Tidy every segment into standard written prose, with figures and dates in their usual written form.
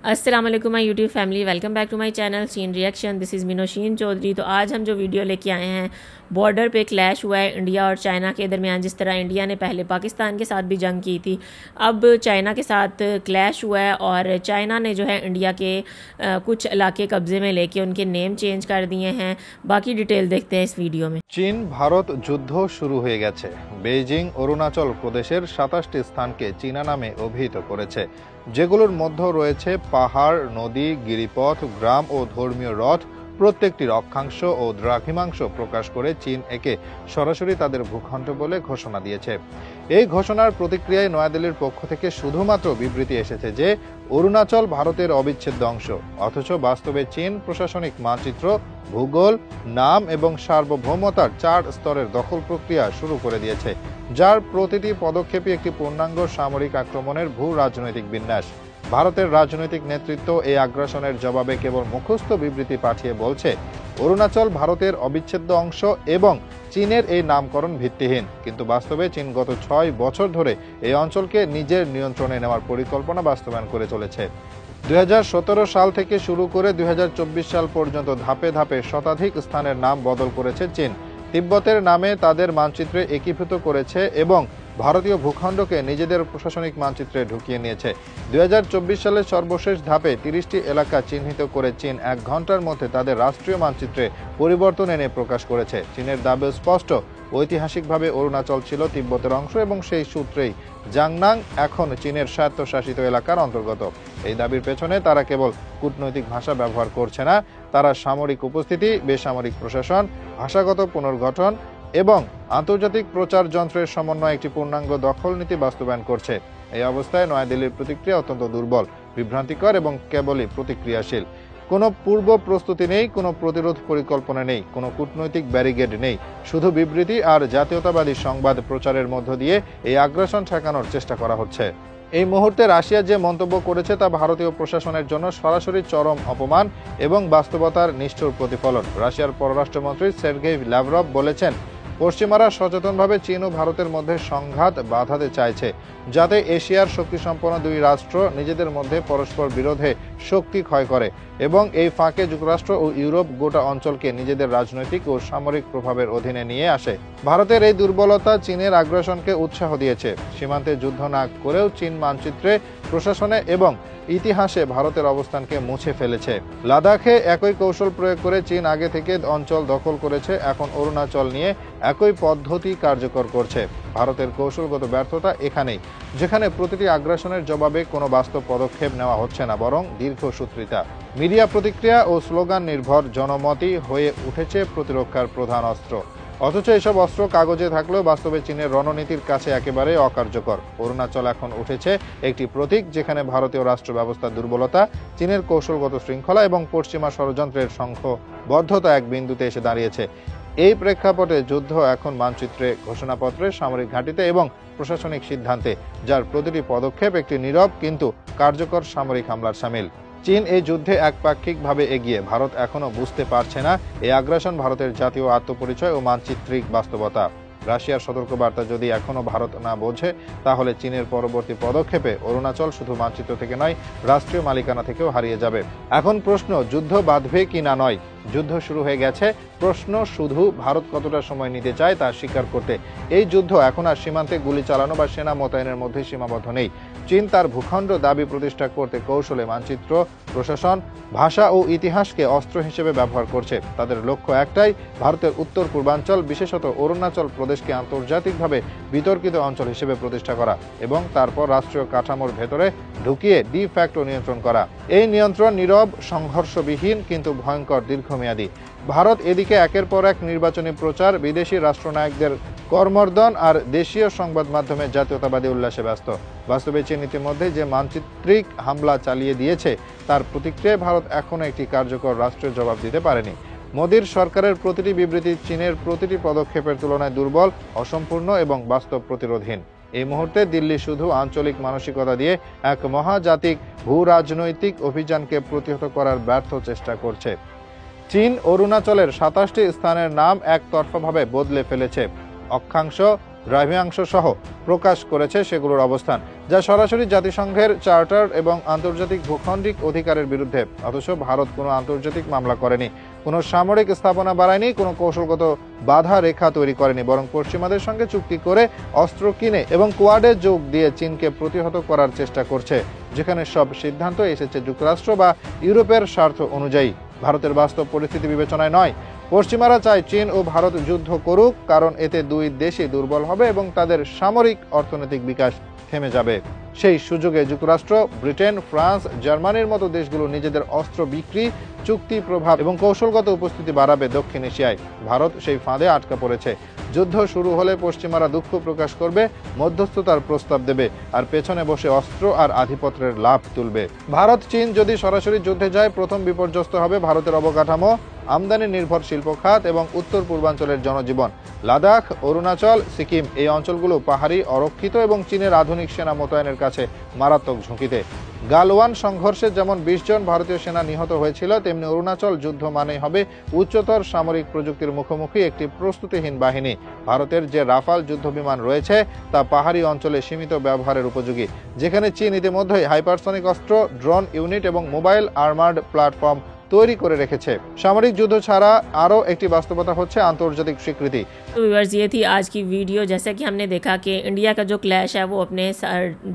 अस्सलाम वालेकुम my YouTube family, welcome back to my channel seen reaction. This is Minoshin Chowdhury. तो आज हम जो वीडियो लेके आए हैं, बॉर्डर पे क्लैश हुआ है इंडिया और चाइना के दरमियान। जिस तरह इंडिया ने पहले पाकिस्तान के साथ भी जंग की थी, अब चाइना के साथ क्लैश हुआ है और चाइना ने जो है इंडिया के कुछ इलाके कब्जे में लेके उनके नेम चेंज कर दिए हैं। बाकी डिटेल देखते हैं इस वीडियो में। চীন ভারত যুদ্ধ শুরু হয়ে গেছে। বেইজিং অরুণাচল প্রদেশের ২৭টি স্থানকে চীনা নামে অভিহিত করেছে, যেগুলোর মধ্যে রয়েছে পাহাড়, নদী, গিরিপথ, গ্রাম ও ধর্মীয় রথ। প্রত্যেকটির অক্ষাংশ ও দ্রাঘিমাংশ প্রকাশ করে চীন একে সরাসরি তাদের ভূখণ্ড বলে ঘোষণা দিয়েছে। এই ঘোষণার প্রতিক্রিয়ায় নয়াদিল্লির পক্ষ থেকে শুধুমাত্র বিবৃতি এসেছে যে অরুণাচল ভারতের অবিচ্ছেদ্য অংশ, অথচ বাস্তবে চীন প্রশাসনিক মানচিত্র, ভূগোল, নাম এবং সার্বভৌমতার ৪ স্তরের দখল প্রক্রিয়া শুরু করে দিয়েছে, যার প্রতিটি পদক্ষেপই একটি পূর্ণাঙ্গ সামরিক আক্রমণের ভূ রাজনৈতিক বিন্যাস। ভারতের রাজনৈতিক নেতৃত্ব এই আগ্রাসনের জবাবে কেবল মুখস্থ বিবৃতি পাঠিয়ে বলছে অরুণাচল ভারতের অবিচ্ছেদ্য অংশ এবং চীনের এই নামকরণ ভিত্তিহীন। কিন্তু বাস্তবে চীন গত ৬ বছর ধরে এই অঞ্চলকে নিজের নিয়ন্ত্রণে নেওয়ার পরিকল্পনা বাস্তবায়ন করে চলেছে। ২০১৭ সাল থেকে শুরু করে ২০২৪ সাল পর্যন্ত ধাপে ধাপে শতাধিক স্থানের নাম বদল করেছে চীন। তিব্বতের নামে তাদের মানচিত্রে একীভূত করেছে এবং ভারতীয় ভূখণ্ডকে নিজেদের প্রশাসনিক মানচিত্রে ঢুকিয়ে নিয়েছে। ২০২৪ সালের সর্বশেষ ধাপে ৩০টি এলাকা চিহ্নিত করে চীন ১ ঘন্টার মধ্যে তাদের রাষ্ট্রীয় মানচিত্রে পরিবর্তন এনে প্রকাশ করেছে। চীনের দাবি স্পষ্ট, ঐতিহাসিকভাবে অরুণাচল ছিল তিব্বতের অংশ এবং সেই সূত্রেই জাংনাং এখন চীনের স্বায়ত্তশাসিত এলাকার অন্তর্গত। এই দাবির পেছনে তারা কেবল কূটনৈতিক ভাষা ব্যবহার করছে না, তারা সামরিক উপস্থিতি, বেসামরিক প্রশাসন, ভাষাগত পুনর্গঠন এবং আন্তর্জাতিক প্রচার যন্ত্রের সমন্বয়ে একটি পূর্ণাঙ্গ দখল নীতি বাস্তবায়ন করছে। এই অবস্থায় নয়াদিল্লির প্রতিক্রিয়া অত্যন্ত দুর্বল, বিভ্রান্তিকর এবং কেবলই প্রতিক্রিয়াশীল। কোনো পূর্ব প্রস্তুতি নেই, কোনো প্রতিরোধ পরিকল্পনা নেই, কোনো কূটনৈতিক ব্যারিকেড নেই। শুধু বিবৃতি আর জাতীয়তাবাদী সংবাদ প্রচারের মধ্য দিয়ে এই আগ্রাসন ঠেকানোর চেষ্টা করা হচ্ছে। এই মুহূর্তে রাশিয়া যে মন্তব্য করেছে তা ভারতীয় প্রশাসনের জন্য সরাসরি চরম অপমান এবং বাস্তবতার নিষ্ঠুর প্রতিফলন। রাশিয়ার পররাষ্ট্রমন্ত্রী সের্গেই ল্যাভরভ বলেছেন, পশ্চিমারা সচেতনভাবে চীন ও ভারতের মধ্যে সংঘাত বাধাতে চাইছে, যাতে এশিয়ার শক্তিসম্পন্ন দুই রাষ্ট্র নিজেদের মধ্যে পরস্পর বিরোধে শক্তি ক্ষয় করে এবং এই ফাঁকে যুক্তরাষ্ট্র ও ইউরোপ গোটা অঞ্চলকে নিজেদের রাজনৈতিক ও সামরিক প্রভাবের অধীনে নিয়ে আসে। ভারতের এই দুর্বলতা চীনের আগ্রাসনকে উৎসাহ দিয়েছে। সীমান্তে যুদ্ধ না করেও চীন মানচিত্রে, প্রশাসনে এবং ইতিহাসে ভারতের অবস্থানকে মুছে ফেলেছে। লাদাখে একই কৌশল প্রয়োগ করে চীন আগে থেকে অঞ্চল দখল করেছে, এখন অরুণাচল নিয়ে একই পদ্ধতি কার্যকর করছে। ভারতের কৌশলগত ব্যর্থতা এখানেই, যেখানে প্রতিটি আগ্রাসনের জবাবে কোনো বাস্তব পদক্ষেপ নেওয়া হচ্ছে না, বরং দীর্ঘসূত্রিতা, মিডিয়া প্রতিক্রিয়া ও স্লোগান নির্ভর জনমতই হয়ে উঠেছে প্রতিরক্ষার প্রধান অস্ত্র। অথচ এসব অস্ত্র কাগজে থাকলেও বাস্তবে চীনের রণনীতির কাছে একেবারে অকার্যকর। অরুণাচল এখন উঠেছে একটি প্রতীক, যেখানে ভারতীয় রাষ্ট্র ব্যবস্থার দুর্বলতা, চীনের কৌশলগত শৃঙ্খলা এবং পশ্চিমা ষড়যন্ত্রের সংঘবদ্ধতা এক বিন্দুতে এসে দাঁড়িয়েছে। এই প্রেক্ষাপটে যুদ্ধ এখন মানচিত্রে, ঘোষণাপত্রে, সামরিক ঘাঁটিতে এবং প্রশাসনিক সিদ্ধান্তে, যার প্রতিটি পদক্ষেপ একটি নীরব কিন্তু কার্যকর সামরিক হামলার শামিল। চীন এই যুদ্ধে একপাক্ষিকভাবে এগিয়ে, ভারত এখনো বুঝতে পারছে না এই আগ্রাসন ভারতের জাতীয় আত্মপরিচয় ও মানচিত্রিক বাস্তবতা। রাশিয়ার সতর্কবার্তা যদি এখনো ভারত না বোঝে, তাহলে চীনের পরবর্তী পদক্ষেপে অরুণাচল শুধু মানচিত্র থেকে নয়, রাষ্ট্রীয় মালিকানা থেকেও হারিয়ে যাবে। এখন প্রশ্ন, যুদ্ধ বাঁধবে কি না নয়, যুদ্ধ শুরু হয়ে গেছে। প্রশ্ন শুধু ভারত কতটা সময় নিতে চায় তা স্বীকার করতে। এই যুদ্ধ এখন আর সীমান্তে গুলি চালানো বা সেনা মোতায়েনের মধ্যে সীমাবদ্ধ নেই। চীন তার ভূখণ্ড দাবি প্রতিষ্ঠা করতে কৌশলে মানচিত্র, প্রশাসন, ভাষা ও ইতিহাসকে অস্ত্র হিসেবে ব্যবহার করছে। তাদের লক্ষ্য একটাই, ভারতের উত্তর পূর্বাঞ্চল, বিশেষত অরুণাচল প্রদেশকে আন্তর্জাতিকভাবে বিতর্কিত অঞ্চল হিসেবে প্রতিষ্ঠা করা এবং তারপর রাষ্ট্রীয় কাঠামোর ভেতরে ঢুকিয়ে ডি ফ্যাক্টো নিয়ন্ত্রণ করা। এই নিয়ন্ত্রণ নীরব, সংঘর্ষবিহীন কিন্তু ভয়ঙ্কর দীর্ঘমেয়াদী। ভারত এদিকে একের পর এক নির্বাচনী প্রচার, বিদেশি রাষ্ট্রনায়কদের কর্মর্দন আর দেশীয় সংবাদ মাধ্যমে জাতীয়তাবাদী উল্লাসে ব্যস্ত। বাস্তবে চীন ইতিমধ্যে যে মানচিত্রিক হামলা চালিয়ে দিয়েছে, তার প্রতিক্রিয়ায় ভারত এখনও একটি কার্যকর রাষ্ট্রীয় জবাব দিতে পারেনি। মোদীর সরকারের প্রতিটি বিবৃতি চীনের প্রতিটি পদক্ষেপের তুলনায় দুর্বল, অসম্পূর্ণ এবং বাস্তব প্রতিরোধহীন। এই মুহূর্তে দিল্লি শুধু আঞ্চলিক মানসিকতা দিয়ে এক মহাজাতিক ভূ রাজনৈতিক অভিযানকে প্রতিহত করার ব্যর্থ চেষ্টা করছে। চীন অরুণাচলের ২৭টি স্থানের নাম একতরফাভাবে বদলে ফেলেছে। অক্ষাংশ, দ্রাঘিমাংশ সহ প্রকাশ করেছে সেগুলোর অবস্থান, যা সরাসরি জাতিসংঘের চার্টার এবং আন্তর্জাতিক ভূখণ্ডিক অধিকারের বিরুদ্ধে। অথচ ভারত কোনো আন্তর্জাতিক মামলা করেনি, কোনো সামরিক স্থাপনা বাড়ায়নি, কোনো কৌশলগত বাধা রেখা তৈরি করেনি, বরং পশ্চিমাদের সঙ্গে চুক্তি করে অস্ত্র কিনে এবং কোয়াডে যোগ দিয়ে চীনকে প্রতিহত করার চেষ্টা করছে, যেখানে সব সিদ্ধান্ত এসেছে যুক্তরাষ্ট্র বা ইউরোপের স্বার্থ অনুযায়ী, ভারতের বাস্তব পরিস্থিতি বিবেচনায় নয়। পশ্চিমারা চায় চীন ও ভারত যুদ্ধ করুক, কারণ এতে দুই দেশই দুর্বল হবে এবং তাদের সামরিক অর্থনৈতিক বিকাশ থেমে যাবে। সেই সুযোগে যুক্তরাষ্ট্র, ব্রিটেন, ফ্রান্স, জার্মানির মতো দেশগুলো নিজেদের অস্ত্র বিক্রি, চুক্তি প্রভাব এবং কৌশলগত উপস্থিতি বাড়াবে দক্ষিণ এশিয়ায়। ভারত সেই ফাঁদে আটকা পড়েছে। যুদ্ধ শুরু হলে পশ্চিমারা দুঃখ প্রকাশ করবে, মধ্যস্থতার প্রস্তাব দেবে, আর পেছনে বসে অস্ত্র আর আধিপত্যের লাভ তুলবে। ভারত চীন যদি সরাসরি যুদ্ধে যায়, প্রথম বিপর্যস্ত হবে ভারতের অবকাঠামো, আমদানি নির্ভর শিল্প খাত এবং উত্তর পূর্বাঞ্চলের জনজীবন। লাদাখ, অরুণাচল, সিকিম এই অঞ্চলগুলো পাহাড়ি, অরক্ষিত এবং চীনের আধুনিক সেনা মোতায়েনের কাছে মারাত্মক ঝুঁকিতে। গালওয়ান সংঘর্ষে যেমন 20 জন ভারতীয় সেনা নিহত হয়েছিল, তেমনি অরুণাচল যুদ্ধ মানেই হবে উচ্চতর সামরিক প্রযুক্তির মুখোমুখি একটি প্রস্তুতিহীন বাহিনী। ভারতের যে রাফাল যুদ্ধবিমান রয়েছে তা পাহাড়ি অঞ্চলে সীমিত ব্যবহারের উপযোগী, যেখানে চীন ইতিমধ্যেই হাইপারসনিক অস্ত্র, ড্রোন ইউনিট এবং মোবাইল আর্মার্ড প্ল্যাটফর্ম তৈরি করে রেখেছে। সামরিক যুদ্ধ ছাড়া আরও একটি বাস্তবতা হচ্ছে আন্তর্জাতিক স্বীকৃতি। तो व्यूअर्स, ये थी आज की वीडियो। जैसा कि हमने देखा कि इंडिया का जो क्लैश है वो अपने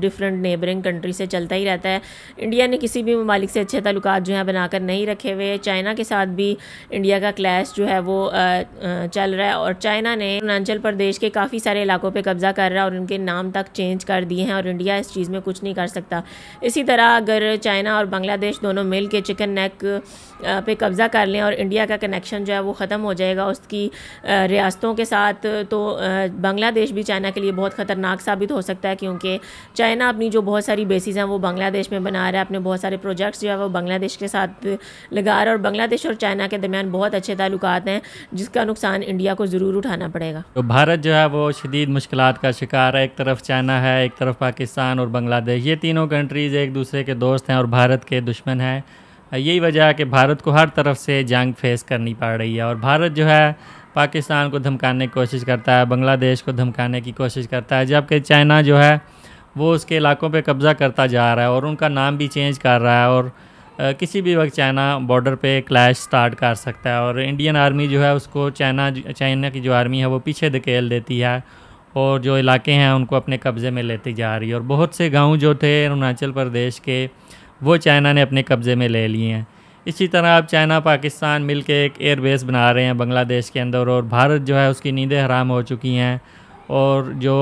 डिफरेंट नेबरिंग कंट्री से चलता ही रहता है। इंडिया ने किसी भी ममालिक से अच्छे ताल्लुकात जो है बनाकर नहीं रखे हुए। चाइना के साथ भी इंडिया का क्लैश जो है वो चल रहा है, और चाइना ने अरुणाचल प्रदेश के काफ़ी सारे इलाकों पे कब्ज़ा कर रहा है और उनके नाम तक चेंज कर दिए हैं, और इंडिया इस चीज़ में कुछ नहीं कर सकता। इसी तरह अगर चाइना और बांग्लादेश दोनों मिल के चिकन नेक पे कब्ज़ा कर लें और इंडिया का कनेक्शन जो है वो ख़त्म हो जाएगा उसकी रियासतों के साथ, तो बांग्लादेश भी चाइना के लिए बहुत ख़तरनाक साबित हो सकता है, क्योंकि चाइना अपनी जो बहुत सारी बेसिस हैं वो बांग्लादेश में बना रहा है, अपने बहुत सारे प्रोजेक्ट्स जो है वो बांग्लादेश के साथ लगा रहा है, और बांग्लादेश और चाइना के दरमियान बहुत अच्छे ताल्लुकात हैं, जिसका नुकसान इंडिया को ज़रूर उठाना पड़ेगा। तो भारत जो है वो शदीद मुश्किलात का शिकार है। एक तरफ चाइना है, एक तरफ पाकिस्तान और बांग्लादेश, ये तीनों कंट्रीज़ एक दूसरे के दोस्त हैं और भारत के दुश्मन हैं। यही वजह है कि भारत को हर तरफ से जंग फेस करनी पड़ रही है, और भारत जो है पाकिस्तान को धमकाने की कोशिश करता है, बांग्लादेश को धमकाने की कोशिश करता है, जबकि चाइना जो है वो उसके इलाकों पे कब्ज़ा करता जा रहा है और उनका नाम भी चेंज कर रहा है, और किसी भी वक्त चाइना बॉर्डर पे क्लैश स्टार्ट कर सकता है, और इंडियन आर्मी जो है उसको चाइना की जो आर्मी है वो पीछे धकेल देती है, और जो इलाके हैं उनको अपने कब्ज़े में लेती जा रही है। और बहुत से गाँव जो थे अरुणाचल प्रदेश के वो चाइना ने अपने कब्ज़े में ले लिए हैं। इसी तरह अब चाइना पाकिस्तान मिलके एक एयरबेस बना रहे हैं बांग्लादेश के अंदर, और भारत जो है उसकी नींदें हराम हो चुकी हैं। और जो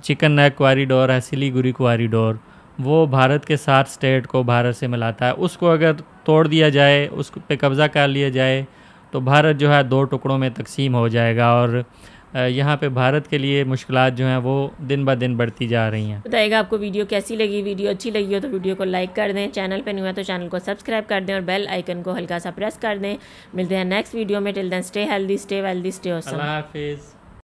चिकन नेक कॉरिडोर है, सिलीगुड़ी कॉरिडोर, वो भारत के 7 स्टेट को भारत से मिलाता है, उसको अगर तोड़ दिया जाए, उस पे कब्ज़ा कर लिया जाए, तो भारत जो है 2 टुकड़ों में तकसीम हो जाएगा, और यहाँ पे भारत के लिए मुश्किलात जो हैं वो दिन ब दिन बढ़ती जा रही हैं। बताइएगा आपको वीडियो कैसी लगी। वीडियो अच्छी लगी हो तो वीडियो को लाइक कर दें, चैनल पे न्यू है तो चैनल को सब्सक्राइब कर दें और बेल आइकन को हल्का सा प्रेस कर दें। मिलते हैं नेक्स्ट वीडियो में। Till then stay healthy, stay wealthy, stay awesome. अल्लाह हाफिज़।